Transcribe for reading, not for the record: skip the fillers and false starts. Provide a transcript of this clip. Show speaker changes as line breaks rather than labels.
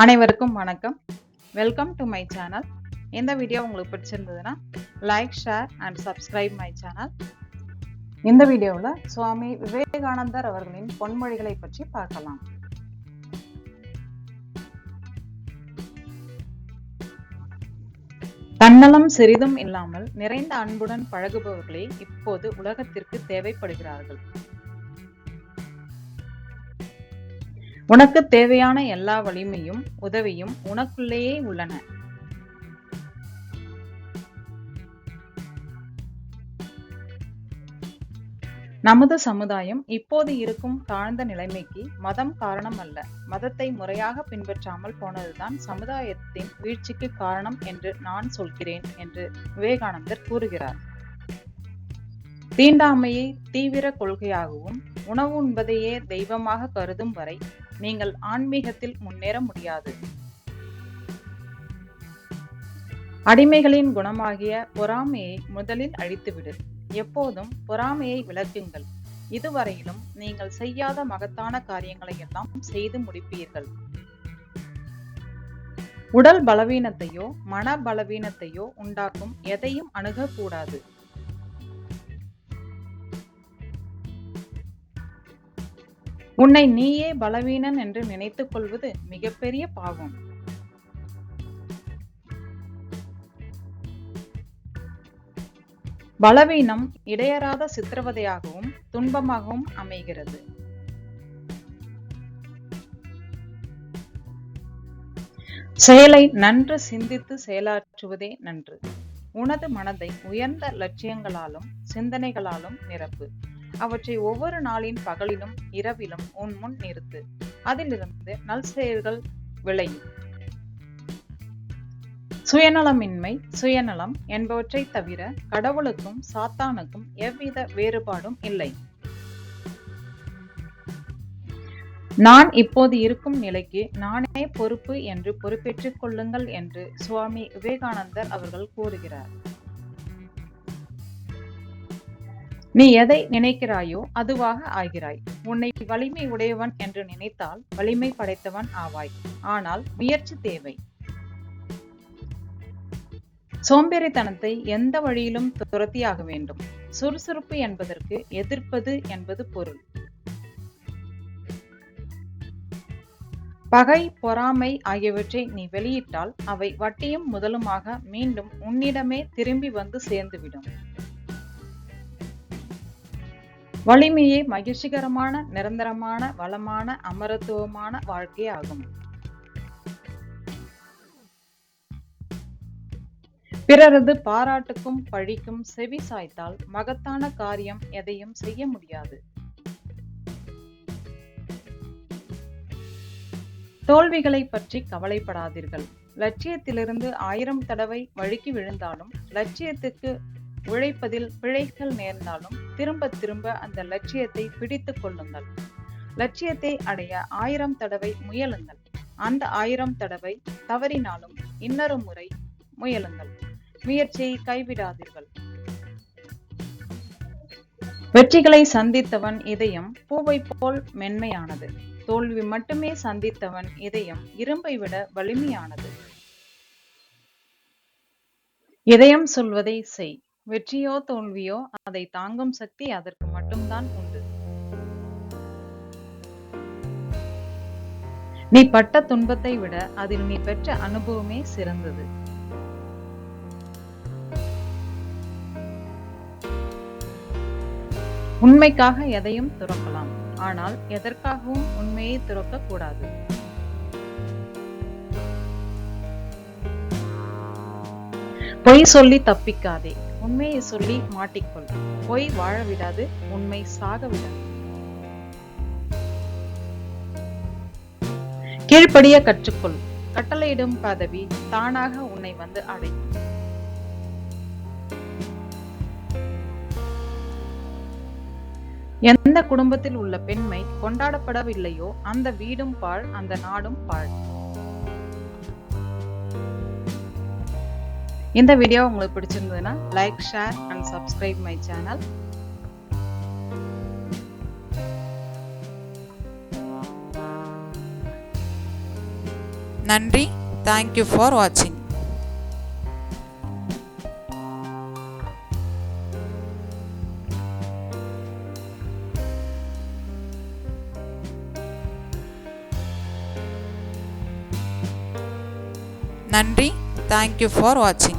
அனைவருக்கும் வணக்கம். Welcome to my channel. இந்த வீடியோ உங்களுக்கு பிடிச்சிருந்ததுன்னா like, share and subscribe my channel. இந்த வீடியோவில் சுவாமி விவேகானந்தர் அவர்களின் பொன்மொழிகளை பற்றி பார்க்கலாம். தன்னலம் சிறிதும் இல்லாமல் நிறைந்த அன்புடன் பழகுபவர்களே இப்போது உலகத்திற்கு தேவைப்படுகிறார்கள். உனக்கு தேவையான எல்லா வலிமையும் உதவியும் உனக்குள்ளேயே உள்ளன. நமது சமுதாயம் இப்போது இருக்கும் தாழ்ந்த நிலைமைக்கு மதம் காரணம் அல்ல. மதத்தை முறையாக பின்பற்றாமல் போனதுதான் சமுதாயத்தின் வீழ்ச்சிக்கு காரணம் என்று நான் சொல்கிறேன் என்று விவேகானந்தர் கூறுகிறார். தீண்டாமையை தீவிர கொள்கையாகவும் உணவு உண்பதையே தெய்வமாக கருதும் வரை நீங்கள் ஆன்மீகத்தில் முன்னேற முடியாது. அடிமைகளின் குணமாகிய பொறாமையை முதலில் அழித்துவிடு. எப்போதும் பொறாமையை விளக்குங்கள். இதுவரையிலும் நீங்கள் செய்யாத மகத்தான காரியங்களை எல்லாம் செய்து முடிப்பீர்கள். உடல் பலவீனத்தையோ மன பலவீனத்தையோ உண்டாக்கும் எதையும் அணுகக்கூடாது. உன்னை நீயே பலவீனன் என்று நினைத்துக் கொள்வது மிகப்பெரிய பாவம். பலவீனம் இடையறாத சித்திரவதையாகவும் துன்பமாகவும் அமைகிறது. செயலை நன்று சிந்தித்து செயலாற்றுவதே நன்று. உனது மனதை உயர்ந்த லட்சியங்களாலும் சிந்தனைகளாலும் நிரப்பு. அவற்றை ஒவ்வொரு நாளின் பகலிலும் இரவிலும் உன் முன் நிறுத்து. அதிலிருந்து நல் செயல்கள் விளையும். சுயநலமின்மை, சுயநலம் என்பவற்றை தவிர கடவுளுக்கும் சாத்தானுக்கும் எவ்வித வேறுபாடும் இல்லை. நான் இப்போது இருக்கும் நிலைக்கு நானே பொறுப்பு என்று பொறுப்பேற்றுக் கொள்ளுங்கள் என்று சுவாமி விவேகானந்தர் அவர்கள் கூறுகிறார். நீ எதை நினைக்கிறாயோ அதுவாக ஆகிறாய். உன்னை வலிமை உடையவன் என்று நினைத்தால் வலிமை படைத்தவன் ஆவாய். ஆனால் முயற்சி தேவை. சோம்பேறித்தனத்தை எந்த வழியிலும் துரத்தியாக வேண்டும். சுறுசுறுப்பு என்பதற்கு எதிர்ப்பது என்பது பொருள். பகை, பொறாமை ஆகியவற்றை நீ வெளியிட்டால் அவை வட்டியும் முதலுமாக மீண்டும் உன்னிடமே திரும்பி வந்து சேர்ந்துவிடும். வலிமையே மகிழ்ச்சிகரமான, நிரந்தரமான, வளமான, அமரத்துவமான வாழ்க்கை ஆகும். பிறரது பாராட்டுக்கும் பழிக்கும் செவி சாய்த்தால் மகத்தான காரியம் எதையும் செய்ய முடியாது. தோல்விகளை பற்றி கவலைப்படாதீர்கள். லட்சியத்திலிருந்து 1000 தடவை வழுக்கி விழுந்தாலும், லட்சியத்துக்கு உழைப்பதில் பிழைகள் நேர்ந்தாலும் திரும்ப திரும்ப அந்த லட்சியத்தை பிடித்துக் கொள்ளுங்கள். லட்சியத்தை அடைய 1000 தடவை முயலுங்கள். அந்த 1000 தடவை தவறினாலும் இன்னொரு முறை முயலுங்கள். முயற்சியை கைவிடாதீர்கள். வெற்றிகளை சந்தித்தவன் இதயம் பூவை போல் மென்மையானது. தோல்வி மட்டுமே சந்தித்தவன் இதயம் இரும்பை விட வலிமையானது. இதயம் சொல்வதை செய். வெற்றியோ தோல்வியோ அதை தாங்கும் சக்தி அதற்கு மட்டும்தான் உண்டு. நீ பட்ட துன்பத்தை விட அதில் நீ பெற்ற அனுபவமே சிறந்தது. உண்மைக்காக எதையும் துறக்கலாம். ஆனால் எதற்காகவும் உண்மையை துறக்க கூடாது. பொய் சொல்லி தப்பிக்காதே. உண்மையை சொல்லி மாட்டிக்கொள். பொய் வாழ விடாது, உண்மை சாக விடாது. கீழ்ப்படிய கற்றுக்கொள். கட்டளையிடும் பதவி தானாக உன்னை வந்து அடையும். எந்த குடும்பத்தில் உள்ள பெண்மை கொண்டாடப்படவில்லையோ அந்த வீடும் பாழ், அந்த நாடும் பாழ். இந்த வீடியோ உங்களுக்கு பிடிச்சிருந்ததுன்னா like, share and subscribe my channel.
நன்றி. தேங்க்யூ ஃபார் வாட்சிங். நன்றி. தேங்க்யூ ஃபார் வாட்சிங்.